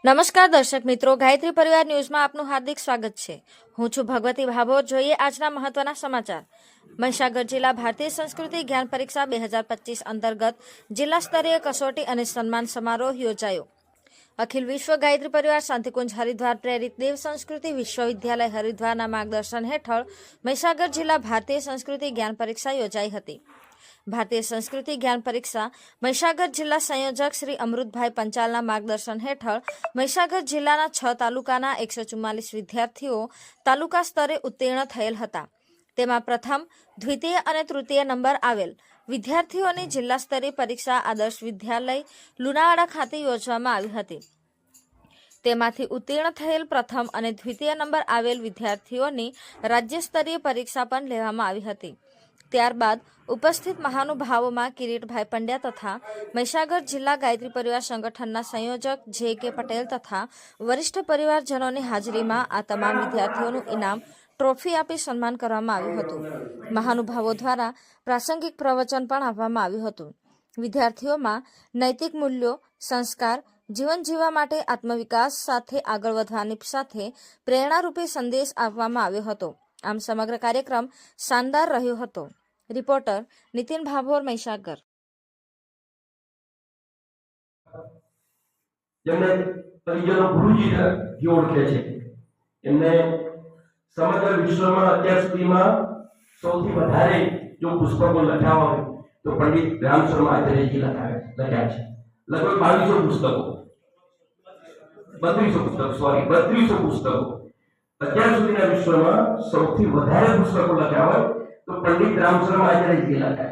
નમસ્કાર દર્શક મિત્રો, ગાયત્રી પરિવાર ન્યૂઝમાં આપનું હાર્દિક સ્વાગત છે। હું છું ભગવતી ભાભોર। જોઈએ આજના મહત્વના સમાચાર। મહીસાગર જિલ્લા ભારતીય સંસ્કૃતિ જ્ઞાન પરીક્ષા 2025 અંતર્ગત જિલ્લા સ્તરીય કસોટી અને સન્માન સમારોહ યોજાયો। અખિલ વિશ્વ ગાયત્રી પરિવાર શાંતિકુંજ હરિદ્વાર પ્રેરિત દેવ સંસ્કૃતિ વિશ્વવિદ્યાલય હરિદ્વારના માર્ગદર્શન હેઠળ મહીસાગર જિલ્લા ભારતીય સંસ્કૃતિ જ્ઞાન પરીક્ષા યોજાઈ હતી। ભારતીય સંસ્કૃતિ જ્ઞાન પરીક્ષા મહીસાગર જિલ્લા સંયોજક શ્રી અમૃતભાઈ પંચાલના માર્ગદર્શન હેઠળ મહીસાગર જિલ્લાના 6 તાલુકાના 144 વિદ્યાર્થીઓ તાલુકા સ્તરે ઉત્તીર્ણ થયેલ હતા। તેમાં પ્રથમ, દ્વિતીય અને તૃતીય નંબર આવેલ વિદ્યાર્થીઓની જિલ્લા સ્તરીય પરીક્ષા આદર્શ વિદ્યાલય લુણાવાડા ખાતે યોજવામાં આવી હતી। તેમાંથી ઉત્તીર્ણ થયેલ પ્રથમ અને દ્વિતીય નંબર આવેલ વિદ્યાર્થીઓની રાજ્ય સ્તરીય પરીક્ષા પણ લેવામાં આવી હતી। ત્યારબાદ ઉપસ્થિત મહાનુભાવોમાં કિરીટભાઈ પંડ્યા તથા મહીસાગર જિલ્લા ગાયત્રી પરિવાર સંગઠનના સંયોજક જે.કે. પટેલ તથા વરિષ્ઠ પરિવારજનોની હાજરીમાં આ તમામ વિદ્યાર્થીઓનું ઇનામ ટ્રોફી આપી સન્માન કરવામાં આવ્યું હતું। મહાનુભાવો દ્વારા પ્રાસંગિક પ્રવચન પણ આપવામાં આવ્યું હતું। વિદ્યાર્થીઓમાં નૈતિક મૂલ્યો, સંસ્કાર, જીવન જીવવા માટે આત્મવિકાસ સાથે આગળ વધવાની સાથે પ્રેરણારૂપી સંદેશ આપવામાં આવ્યો હતો। આમ સમગ્ર કાર્યક્રમ શાનદાર રહ્યો હતો। રિપોર્ટર નીતિન ભાભોર, મહીસાગર। જેમને પરિજનો ગુરુજી ઓળખે છે, એમને સમગ્ર વિશ્વમાં અત્યાર સુધીમાં સૌથી વધારે જો પુસ્તકો લખ્યા હોય તો પંડિત રામ શર્મા આચાર્યજી લખ્યા છે। લગભગ 3200 પુસ્તકો અત્યાર સુધીના વિશ્વમાં સૌથી વધારે પુસ્તકો લખ્યા હોય તો પંડિત રામ શર્મા આચાર્યજી લખ્યા છે।